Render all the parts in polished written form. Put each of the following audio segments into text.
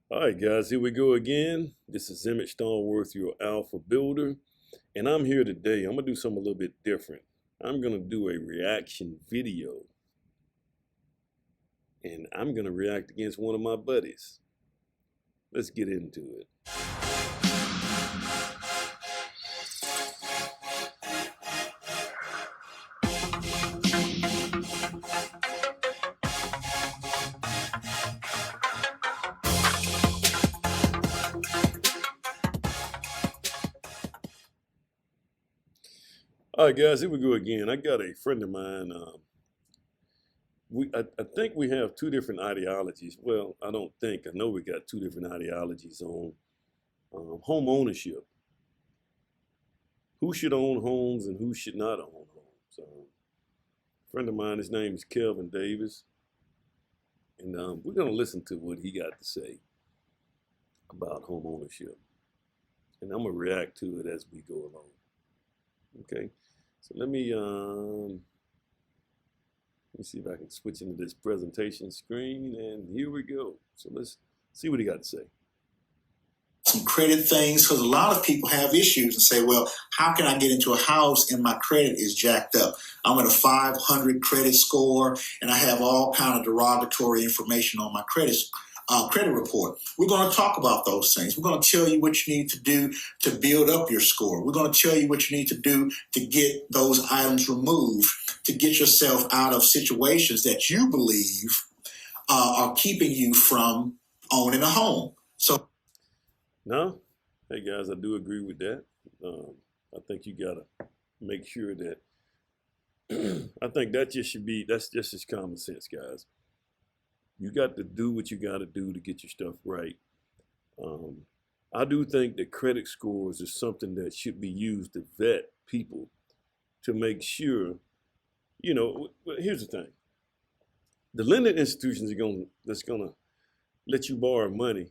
All right, guys, here we go again. This is Emmett Stallworth, your Alpha Builder, and I'm here today. I'm going to do something a little bit different. I'm going to do a reaction video, and I'm going to react against one of my buddies. Let's get into it. All right, guys, here we go again. I got a friend of mine. I think we have two different ideologies. Well, I don't think. I know we got two different ideologies on home ownership. Who should own homes and who should not own homes. A friend of mine, his name is Kelvin Davis, and we're going to listen to what he got to say about home ownership. And I'm going to react to it as we go along. Okay, so let me see if I can switch into this presentation screen, and here we go. So let's see what he got to say. Some credit things, because a lot of people have issues and say, well, how can I get into a house and my credit is jacked up? I'm at a 500 credit score and I have all kind of derogatory information on my credit report. We're going to talk about those things. We're going to tell you what you need to do to build up your score. We're going to tell you what you need to do to get those items removed, to get yourself out of situations that you believe are keeping you from owning a home. So, no, hey guys, I do agree with that. I think you gotta make sure that I think that just should be, that's just common sense, guys. You got to do what you got to do to get your stuff right. I do think that credit scores is something that should be used to vet people to make sure, you know, here's the thing. The lending institutions that's gonna let you borrow money,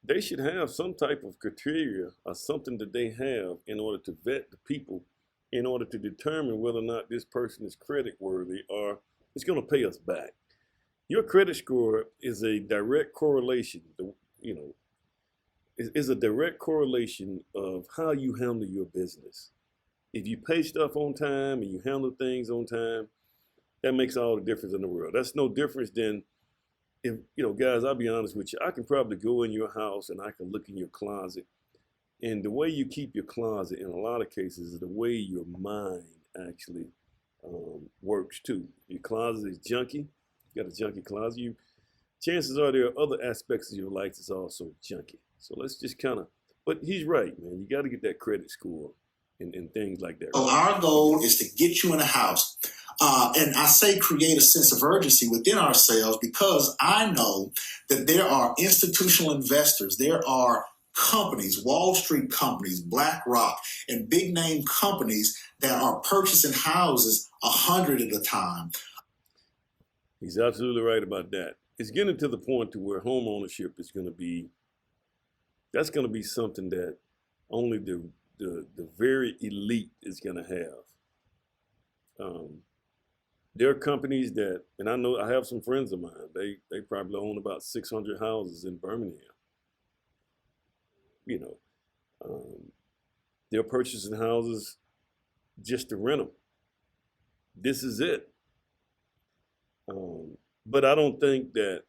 they should have some type of criteria or something that they have in order to vet the people, in order to determine whether or not this person is credit worthy or it's gonna pay us back. Your credit score is a direct correlation, is a direct correlation of how you handle your business. If you pay stuff on time and you handle things on time, that makes all the difference in the world. That's no difference than if, guys, I'll be honest with you, I can probably go in your house and I can look in your closet. And the way you keep your closet in a lot of cases is the way your mind actually works too. Your closet is junky. You got a junky closet. Chances are there are other aspects of your life that's also junky. So let's just but he's right, man. You got to get that credit score and things like that. So our goal is to get you in a house. And I say create a sense of urgency within ourselves because I know that there are institutional investors, there are companies, Wall Street companies, BlackRock, and big name companies that are purchasing houses 100 at a time. He's absolutely right about that. It's getting to the point to where home ownership is going to be, that's going to be something that only the very elite is going to have. There are companies that, and I know I have some friends of mine, they probably own about 600 houses in Birmingham. They're purchasing houses just to rent them. This is it. But I don't think that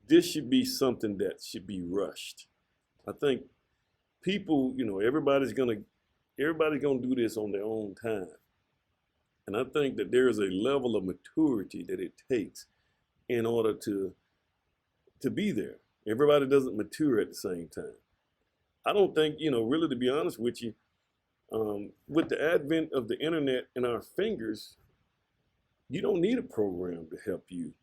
this should be something that should be rushed. I think people, everybody's gonna do this on their own time. And I think that there is a level of maturity that it takes in order to be there. Everybody doesn't mature at the same time. I don't think, really, to be honest with you, with the advent of the internet in our fingers, you don't need a program to help you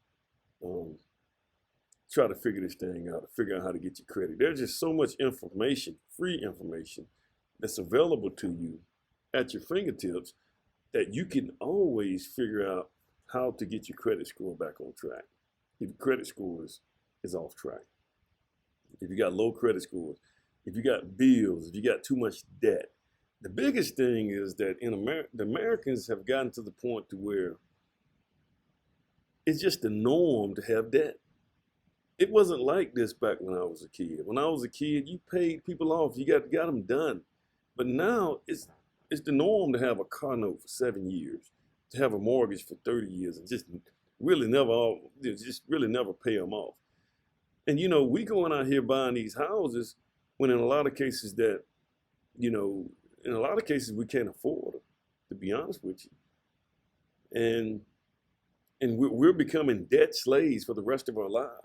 try to figure this thing out, to figure out how to get your credit. There's just so much information, free information, that's available to you at your fingertips that you can always figure out how to get your credit score back on track. If your credit score is off track, if you got low credit scores, if you got bills, if you got too much debt. The biggest thing is that the Americans have gotten to the point to where it's just the norm to have debt. it wasn't like this back when I was a kid. When I was a kid, you paid people off, you got them done. But now it's the norm to have a car note for 7 years, to have a mortgage for 30 years, and just really never pay them off. And we going out here buying these houses when in a lot of cases we can't afford them, to be honest with you. And we're becoming debt slaves for the rest of our lives.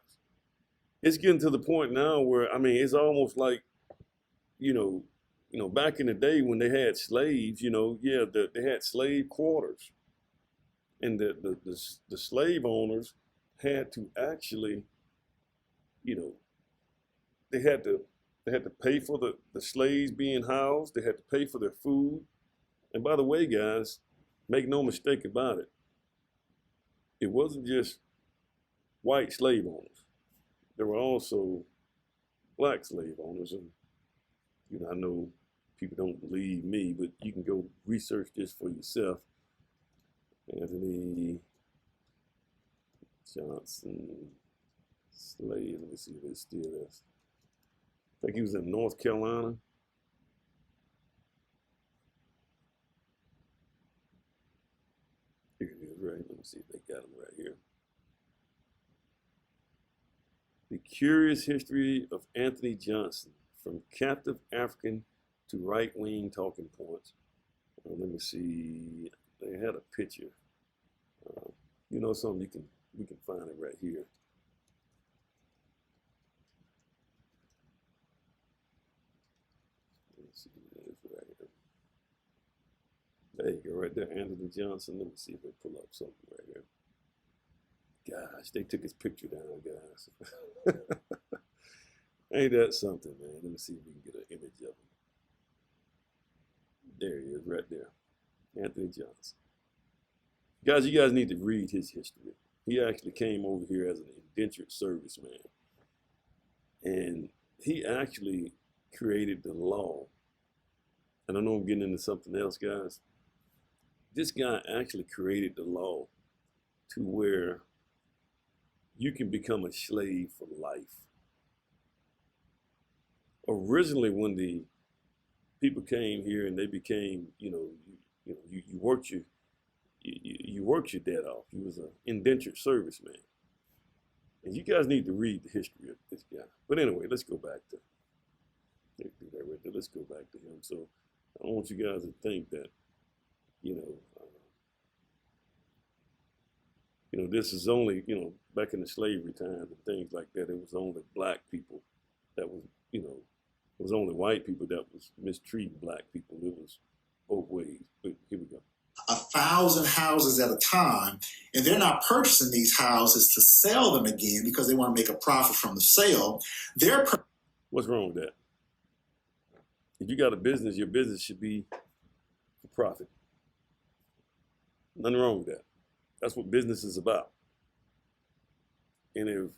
It's getting to the point now where, I mean, it's almost like, back in the day when they had slaves, they had slave quarters, and the slave owners had to actually, they had to pay for the slaves being housed. They had to pay for their food. And by the way, guys, make no mistake about it, it wasn't just white slave owners. There were also black slave owners. And, I know people don't believe me, but you can go research this for yourself. Anthony Johnson, slave, let me see if it still is. I think he was in North Carolina. Here it is, right? Let me see if they got him right here. The Curious History of Anthony Johnson, from Captive African to Right-Wing Talking Points. Let me see. They had a picture. Something we can find it right here. Let me see. It's right here. There you go, right there, Anthony Johnson. Let me see if they pull up something right here. Gosh, they took his picture down, guys. Ain't that something, man? Let me see if we can get an image of him. There he is, right there. Anthony Johnson. Guys, you guys need to read his history. He actually came over here as an indentured serviceman. And he actually created the law. And I know I'm getting into something else, guys. This guy actually created the law to where you can become a slave for life. Originally, when the people came here and they became, you worked your debt off. You was an indentured serviceman. And you guys need to read the history of this guy. But anyway, let's go back to Let's go back to him. So I don't want you guys to think that, this is only, back in the slavery times and things like that, it was only black people that was, it was only white people that was mistreating black people. It was both ways. But here we go. 1,000 houses at a time, and they're not purchasing these houses to sell them again because they want to make a profit from the sale. What's wrong with that? If you got a business, your business should be for profit. Nothing wrong with that. That's what business is about. And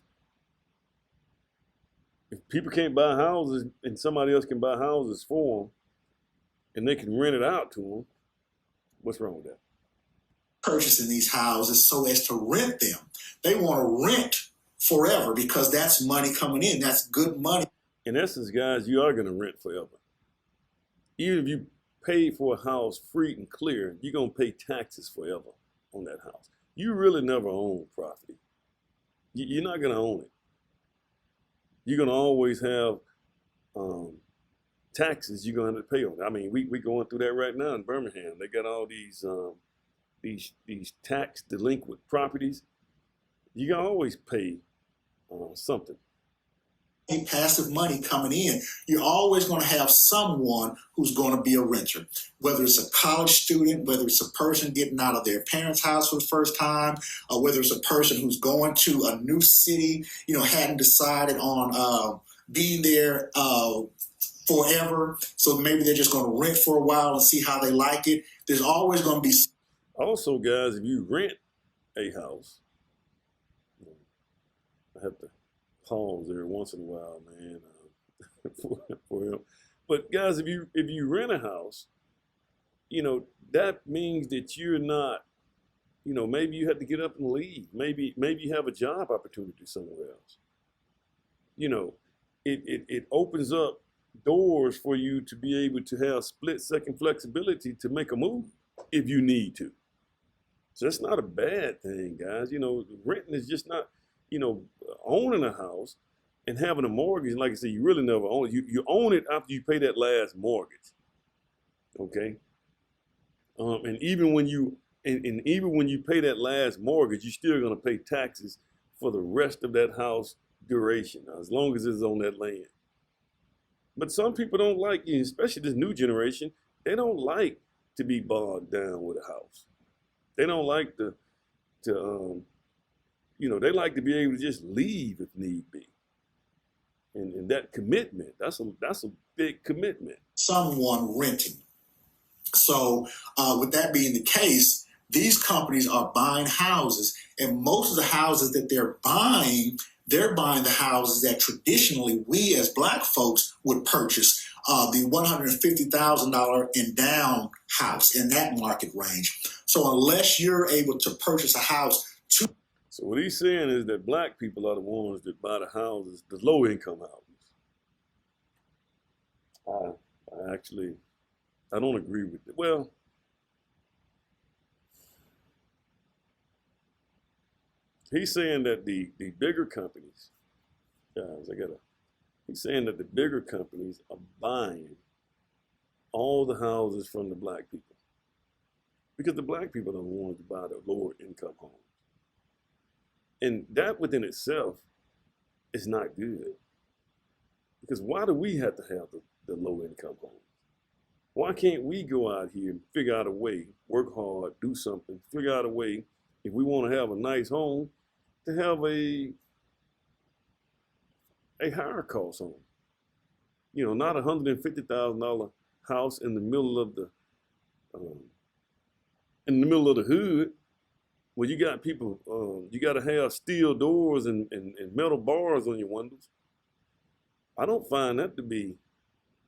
if people can't buy houses and somebody else can buy houses for them, and they can rent it out to them, what's wrong with that? Purchasing these houses so as to rent them. They want to rent forever because that's money coming in. That's good money. In essence, guys, you are going to rent forever. Even if you pay for a house free and clear, you're going to pay taxes forever on that house. You really never own property. You're not going to own it. You're going to always have taxes you're going to have to pay on it. I mean, we going through that right now in Birmingham. They got all these tax delinquent properties. You can always pay something. Passive money coming in. You're always going to have someone who's going to be a renter, whether it's a college student, whether it's a person getting out of their parents' house for the first time, or whether it's a person who's going to a new city, hadn't decided on being there forever. So maybe they're just going to rent for a while and see how they like it. There's always going to be. Also, guys, if you rent a house, I have to pause every once in a while, man, for him. But guys, if you rent a house, that means that you're not, maybe you have to get up and leave. Maybe you have a job opportunity somewhere else. you know, it opens up doors for you to be able to have split second flexibility to make a move if you need to. So that's not a bad thing, guys. You know, renting is just not, you know, owning a house and having a mortgage. Like I said, you really never own it. You own it after you pay that last mortgage. Okay. And even when you pay that last mortgage, you're still gonna pay taxes for the rest of that house duration, as long as it's on that land. But some people don't like, especially this new generation, they don't like to be bogged down with a house. They don't like to they like to be able to just leave if need be. And that commitment, that's a big commitment. Someone renting. So with that being the case, these companies are buying houses, and most of the houses that they're buying the houses that traditionally we as Black folks would purchase, the $150,000 and down house in that market range. So unless you're able to purchase a house So what he's saying is that Black people are the ones that buy the houses, the low income houses. I don't agree with it. Well, he's saying that the bigger companies, guys, he's saying that the bigger companies are buying all the houses from the Black people, because the Black people are the ones to buy the lower income homes. And that within itself is not good. Because why do we have to have the low income homes? Why can't we go out here and figure out a way, work hard, do something, figure out a way, if we want to have a nice home, to have a higher cost home? You know, not $150,000 house in the middle of the hood, where you got people, you got to have steel doors and metal bars on your windows. I don't find that to be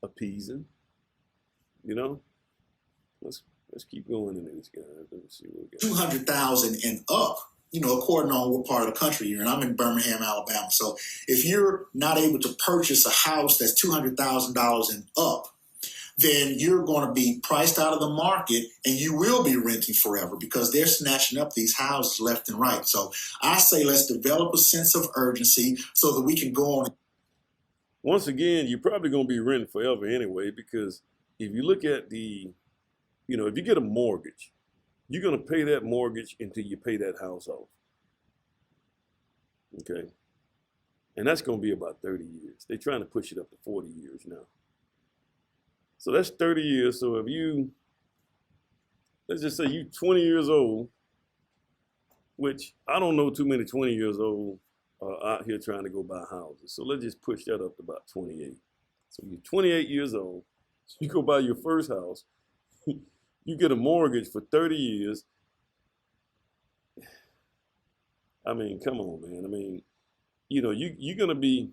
appeasing. You know, let's keep going into this, guys. Let me see what we got. 200,000 and up, you know, according on what part of the country you're in. I'm in Birmingham, Alabama. So if you're not able to purchase a house that's $200,000 and up, then you're going to be priced out of the market, and you will be renting forever because they're snatching up these houses left and right. So I say let's develop a sense of urgency so that we can go on. Once again, you're probably going to be renting forever anyway, because if you look at if you get a mortgage, you're going to pay that mortgage until you pay that house off. Okay? And that's going to be about 30 years. They're trying to push it up to 40 years now. So that's 30 years. So if let's just say you're 20 years old, which I don't know too many 20 years old out here trying to go buy houses. So let's just push that up to about 28. So you're 28 years old. You go buy your first house, you get a mortgage for 30 years. I mean, come on, man. I mean, you know, you're going to be,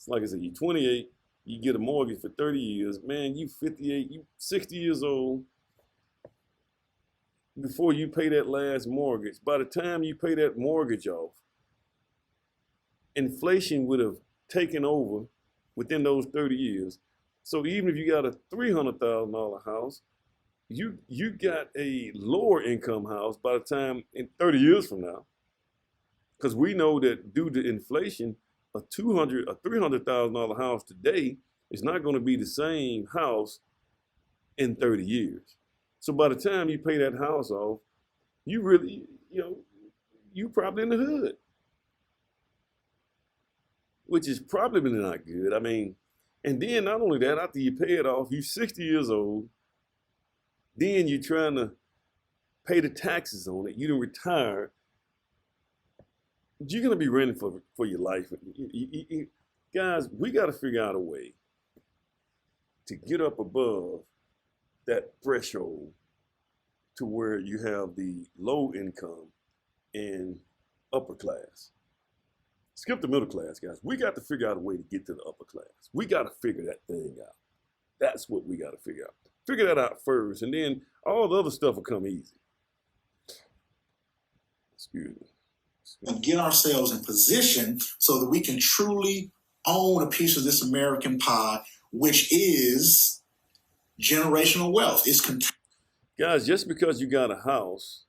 like I said, you're 28, you get a mortgage for 30 years. Man, you 58, you 60 years old before you pay that last mortgage. By the time you pay that mortgage off, inflation would have taken over within those 30 years. So even if you got a $300,000 house, you got a lower income house by the time in 30 years from now. Because we know that due to inflation, a $300,000 house today is not going to be the same house in 30 years. So by the time you pay that house off, you really, you probably in the hood, which is probably not good. I mean, and then not only that, after you pay it off, you're 60 years old, then you're trying to pay the taxes on it. You done retired. You're going to be renting for your life. Guys, we got to figure out a way to get up above that threshold to where you have the low income and upper class. Skip the middle class, guys. We got to figure out a way to get to the upper class. We got to figure that thing out. That's what we got to figure out. Figure that out first, and then all the other stuff will come easy. Excuse me. And get ourselves in position so that we can truly own a piece of this American pie, which is generational wealth. Guys, just because you got a house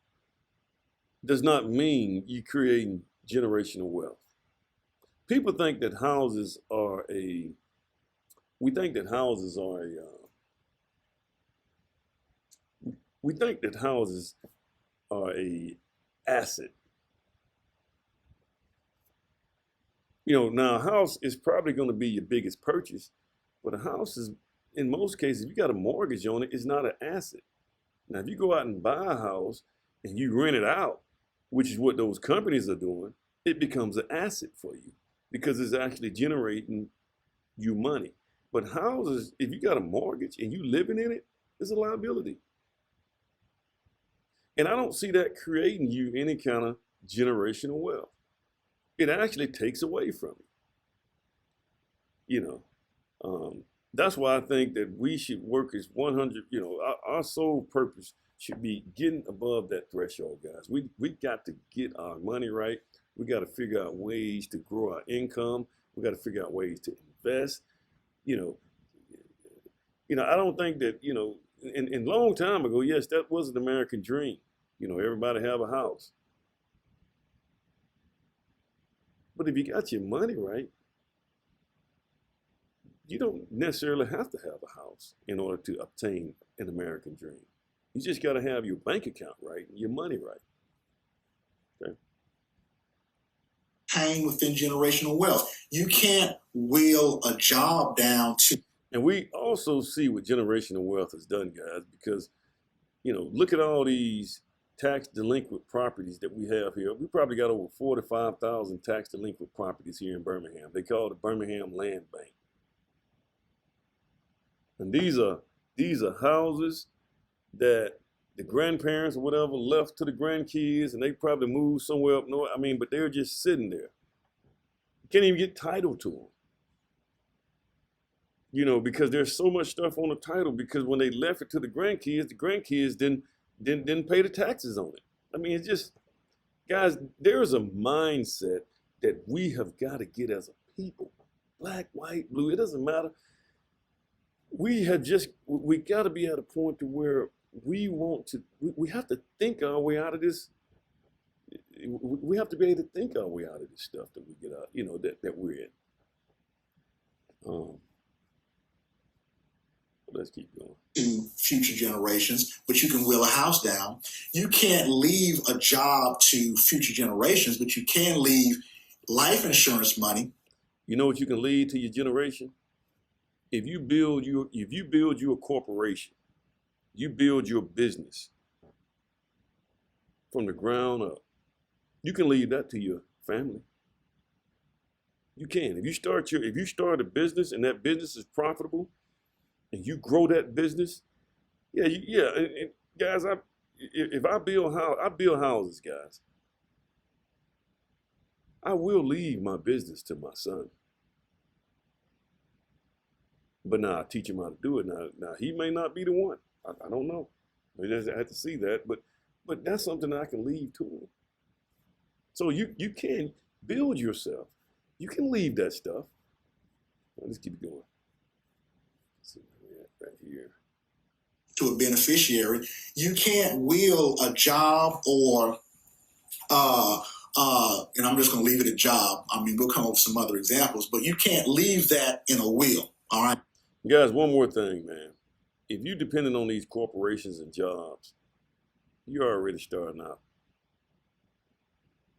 does not mean you're creating generational wealth. People think that houses are we think that houses are we think that houses are a asset. Now a house is probably going to be your biggest purchase, but a house is, in most cases, if you got a mortgage on it, it's not an asset. Now, if you go out and buy a house and you rent it out, which is what those companies are doing, it becomes an asset for you because it's actually generating you money. But houses, if you got a mortgage and you living in it, it's a liability. And I don't see that creating you any kind of generational wealth. It actually takes away from you. That's why I think that we should work as 100, our sole purpose should be getting above that threshold, guys. We got to get our money right. We got to figure out ways to grow our income. We got to figure out ways to invest. I don't think that, in long time ago, yes, that was an American dream. Everybody have a house. But if you got your money right, you don't necessarily have to have a house in order to obtain an American dream. You just got to have your bank account right, and your money right. Okay. Hang within generational wealth. You can't will a job down to. And we also see what generational wealth has done, guys, because, look at all these tax delinquent properties that we have here. We probably got over 45,000 tax delinquent properties here in Birmingham. They call it the Birmingham Land Bank. And these are houses that the grandparents or whatever left to the grandkids, and they probably moved somewhere up north. But they're just sitting there. You can't even get title to them. Because there's so much stuff on the title, because when they left it to the grandkids didn't pay the taxes on it. It's just, guys, there's a mindset that we have got to get as a people. Black, white, blue, it doesn't matter. We got to be at a point to where we have to think our way out of this. We have to be able to think our way out of this stuff that we get out, that we're in. Let's keep going. To future generations, but you can will a house down. You can't leave a job to future generations, but you can leave life insurance money. You know what you can leave to your generation? If you build your corporation, you build your business from the ground up, you can leave that to your family. You can. If you start a business and that business is profitable, and you grow that business, and guys, if I build houses, guys, I will leave my business to my son. But now I teach him how to do it. Now he may not be the one. I don't know. I have to see that, but that's something that I can leave to him. So you can build yourself. You can leave that stuff. Let's keep it going. Right here. To a beneficiary, you can't will a job or and I'm just going to leave it a job. We'll come up with some other examples, but you can't leave that in a will. All right. Guys, one more thing, man. If you're dependent on these corporations and jobs, you're already starting out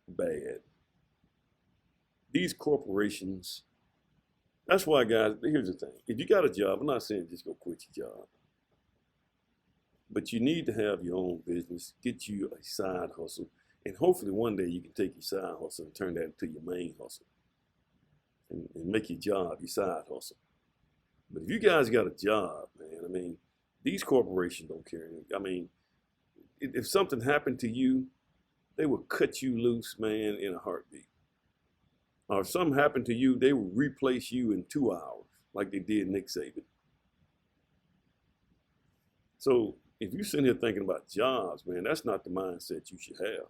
bad. These corporations, that's why, guys, here's the thing. If you got a job, I'm not saying just go quit your job. But you need to have your own business, get you a side hustle, and hopefully one day you can take your side hustle and turn that into your main hustle and make your job your side hustle. But if you guys got a job, man, these corporations don't care. If something happened to you, they will cut you loose, man, in a heartbeat. Or if something happened to you, they will replace you in 2 hours, like they did Nick Saban. So if you're sitting here thinking about jobs, man, that's not the mindset you should have.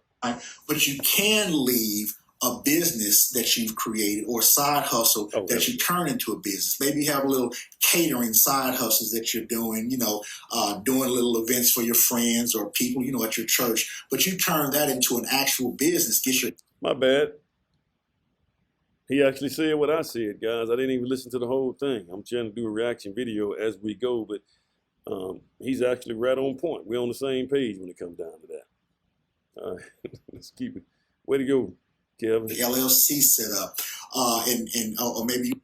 But you can leave a business business that you've created or side hustle that you turn into a business. Maybe you have a little catering side hustles that you're doing, doing little events for your friends or people, at your church, but you turn that into an actual business. My bad. He actually said what I said, guys. I didn't even listen to the whole thing. I'm trying to do a reaction video as we go, but he's actually right on point. We're on the same page when it comes down to that. All right, let's keep it. Way to go, Kevin. The LLC set up, or maybe.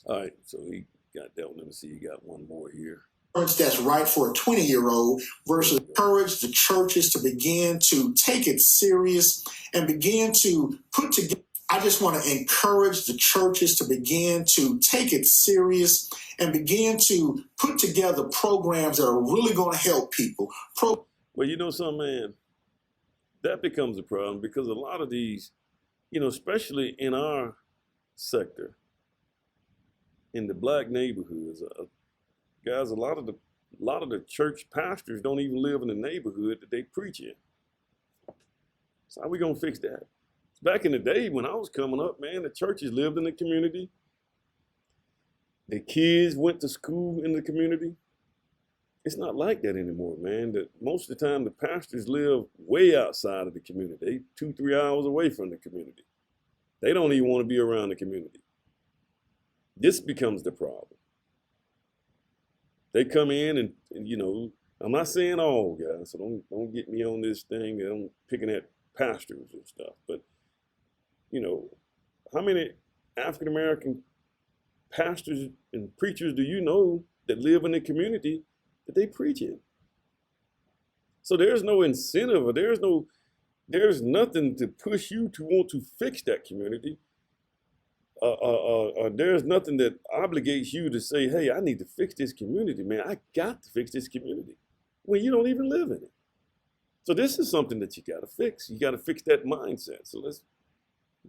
All right, so he got that one. Let me see. You got one more here. That's right for a 20-year-old versus encourage the churches to begin to take it serious and begin to put together. I just want to encourage the churches to begin to take it serious and begin to put together programs that are really going to help people. Well, you know something, man? That becomes a problem because a lot of these, especially in our sector, in the black neighborhoods, guys, a lot of the church pastors don't even live in the neighborhood that they preach in. So how are we gonna fix that? Back in the day when I was coming up, man, the churches lived in the community. The kids went to school in the community. It's not like that anymore, man. Most of the time, the pastors live way outside of the community. They 2-3 hours away from the community. They don't even want to be around the community. This becomes the problem. They come in and I'm not saying all, guys, so don't get me on this thing. I'm picking at pastors and stuff, but how many African-American pastors and preachers do you know that live in the community that they preach in? So there's no incentive or there's nothing to push you to want to fix that community. There's nothing that obligates you to say, hey, I need to fix this community, man. I got to fix this community when you don't even live in it. So this is something that you got to fix. You got to fix that mindset. So let's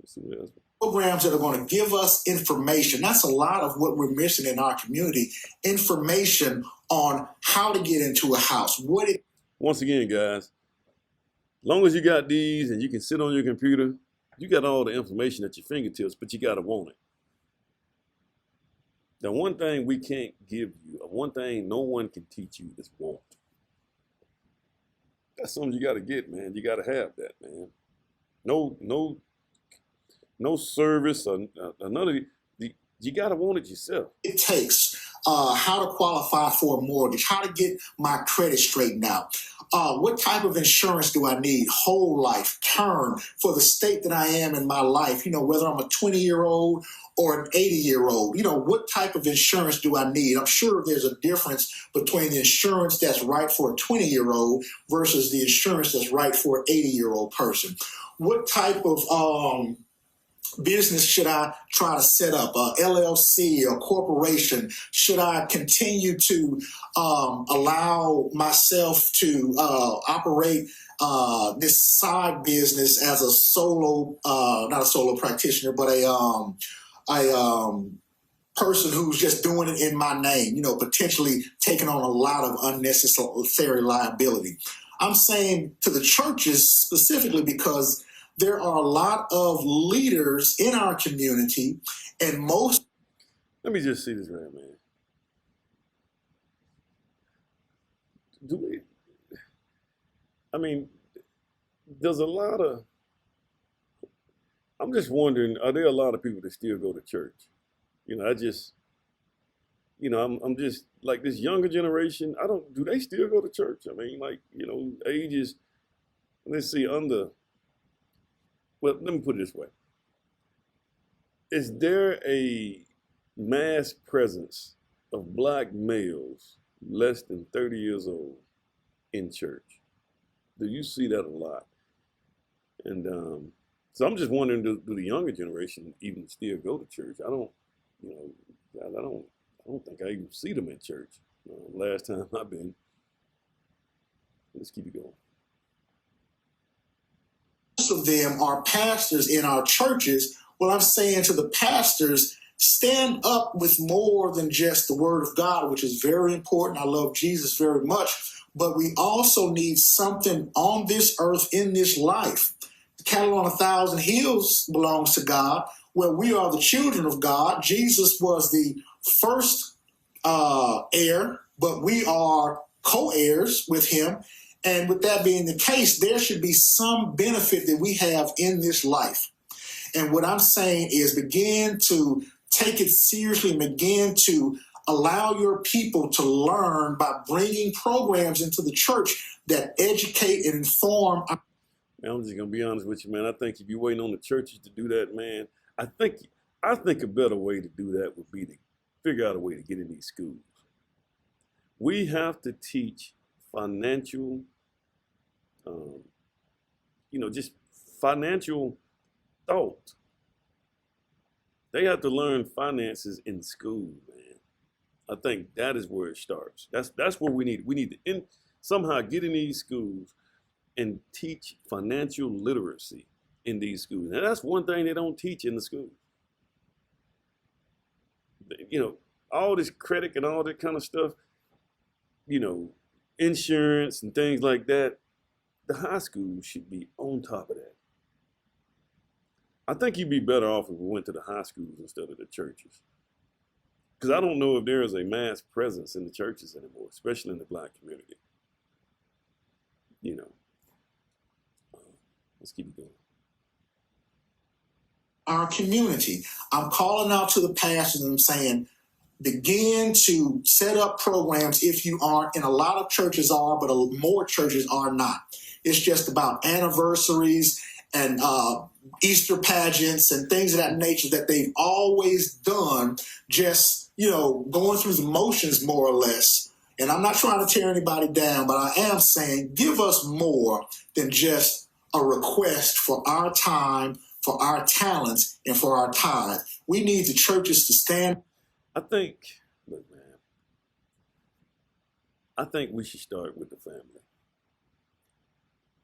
see what else. Programs that are going to give us information. That's a lot of what we're missing in our community. Information on how to get into a house. Once again, guys, as long as you got these and you can sit on your computer, you got all the information at your fingertips, but you got to want it. The one thing we can't give you, one thing no one can teach you is want. That's something you got to get, man. You got to have that, man. No service or none of you got to want it yourself. It takes how to qualify for a mortgage, how to get my credit straightened out. What type of insurance do I need? Whole life, term for the state that I am in my life, whether I'm a 20-year-old or an 80-year-old, what type of insurance do I need? I'm sure there's a difference between the insurance that's right for a 20-year-old versus the insurance that's right for an 80-year-old person. What type of business should I try to set up? A LLC or corporation? Should I continue to allow myself to operate this side business as a solo, not a solo practitioner, but a person who's just doing it in my name, potentially taking on a lot of unnecessary liability? I'm saying to the churches specifically because there are a lot of leaders in our community, and most. Let me just see this right, man. There's a lot of. I'm just wondering, are there a lot of people that still go to church? I'm just like this younger generation. Do they still go to church? Ages, let's see, well, let me put it this way. Is there a mass presence of black males less than 30 years old in church? Do you see that a lot? And so I'm just wondering, do the younger generation even still go to church? I don't think I even see them in church. Last time I've been. Let's keep it going. Most of them are pastors in our churches. Well, I'm saying to the pastors, stand up with more than just the word of God, which is very important. I love Jesus very much, but we also need something on this earth in this life cattle on 1,000 hills belongs to God, where we are the children of God. Jesus was the first heir, but we are co-heirs with him. And with that being the case, there should be some benefit that we have in this life. And what I'm saying is begin to take it seriously and begin to allow your people to learn by bringing programs into the church that educate and inform. Man, I'm just gonna be honest with you, man. I think if you're waiting on the churches to do that, man, I think a better way to do that would be to figure out a way to get in these schools. We have to teach financial, just financial thought. They have to learn finances in school, man. I think that is where it starts. That's where we need. We need to somehow get in these schools and teach financial literacy in these schools. Now that's one thing they don't teach in the school. All this credit and all that kind of stuff, insurance and things like that. The high school should be on top of that. I think you'd be better off if we went to the high schools instead of the churches. Because I don't know if there is a mass presence in the churches anymore, especially in the black community. Let's keep it going. Our community. I'm calling out to the pastors and I'm saying, begin to set up programs if you aren't, and a lot of churches are, but more churches are not. It's just about anniversaries and Easter pageants and things of that nature that they've always done, just, going through the motions more or less. And I'm not trying to tear anybody down, but I am saying give us more than just a request for our time, for our talents, and for our tithe. We need the churches to stand. Look, man, I think we should start with the family.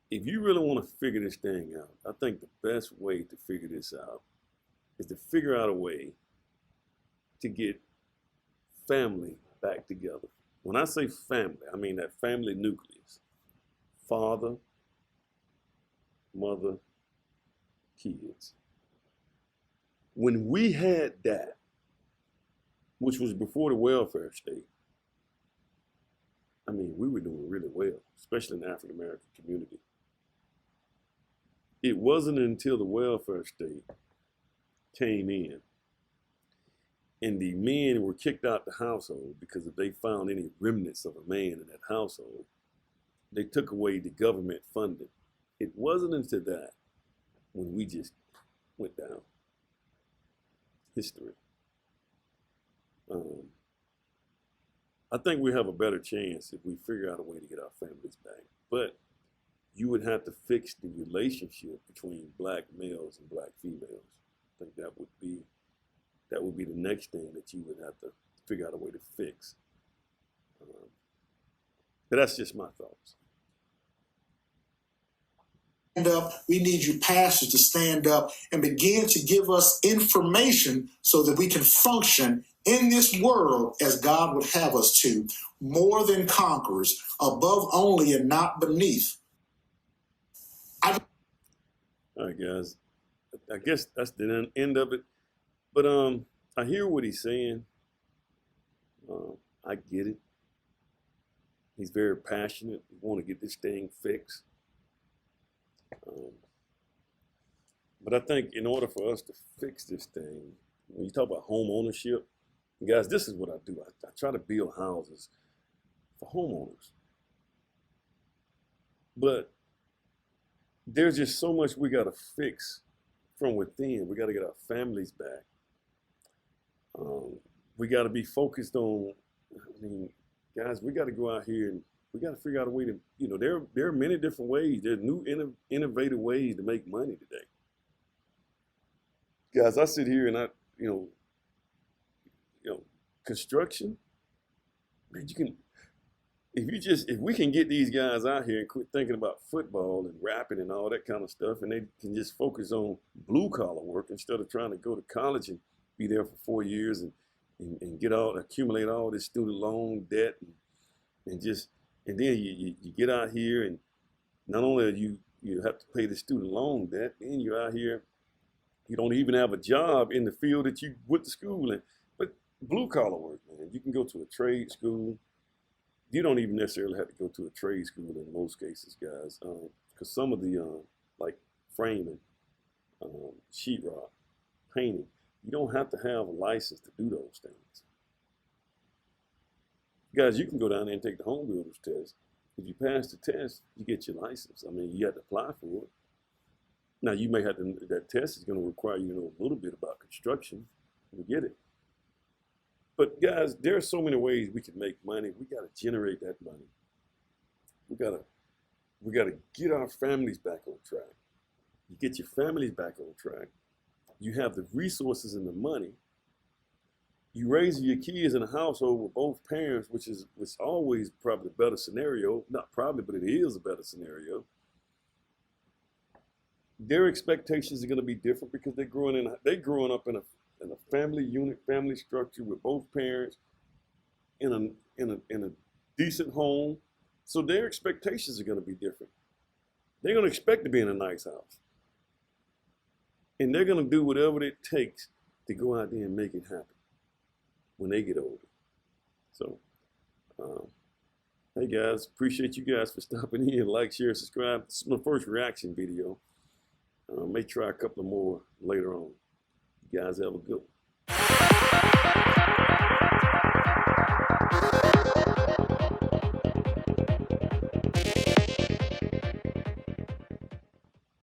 If you really want to figure this thing out, I think the best way to figure this out is to figure out a way to get family back together. When I say family, I mean that family nucleus. Father, mother, kids. When we had that, which was before the welfare state, we were doing really well, especially in the African American community. It wasn't until the welfare state came in and the men were kicked out the household because if they found any remnants of a man in that household, they took away the government funding. It wasn't until that when we just went down. History. I think we have a better chance if we figure out a way to get our families back. But you would have to fix the relationship between black males and black females. I think that would be the next thing that you would have to figure out a way to fix. But that's just my thoughts. Stand up. We need you pastors to stand up and begin to give us information so that we can function in this world as God would have us to, more than conquerors, above only and not beneath. All right, guys. I guess that's the end of it. But I hear what he's saying. I get it. He's very passionate. We want to get this thing fixed. But I think in order for us to fix this thing, when you talk about home ownership, guys, this is what I do. I try to build houses for homeowners. But there's just so much we got to fix from within. We got to get our families back. We got to be focused on, guys, we got to go out here and we got to figure out a way to, there are many different ways. There's new innovative ways to make money today. Guys, I sit here and construction, man, if we can get these guys out here and quit thinking about football and rapping and all that kind of stuff, and they can just focus on blue collar work instead of trying to go to college and be there for 4 years and accumulate all this student loan debt and then you get out here and not only are you you have to pay the student loan debt. Then you're out here, you don't even have a job in the field that you went to school in. But blue collar work, man, you can go to a trade school. You don't even necessarily have to go to a trade school in most cases, guys, because some of the like framing, sheetrock, painting, you don't have to have a license to do those things. Guys, you can go down there and take the home builders test. If you pass the test, you get your license. I mean, you have to apply for it. Now, you may have to, that test is going to require you to know a little bit about construction to get it. But guys, there are so many ways we can make money. We got to generate that money. We got to get our families back on track. You get your families back on track. You have the resources and the money. You raise your kids in a household with both parents, which is always probably a better scenario. Not probably, but it is a better scenario. Their expectations are going to be different because they're growing up in a family unit, family structure with both parents in a decent home. So their expectations are going to be different. They're going to expect to be in a nice house. And they're going to do whatever it takes to go out there and make it happen when they get older. So, hey guys, appreciate you guys for stopping in. Like, share, subscribe. This is my first reaction video. May try a couple of more later on. You guys have a good one.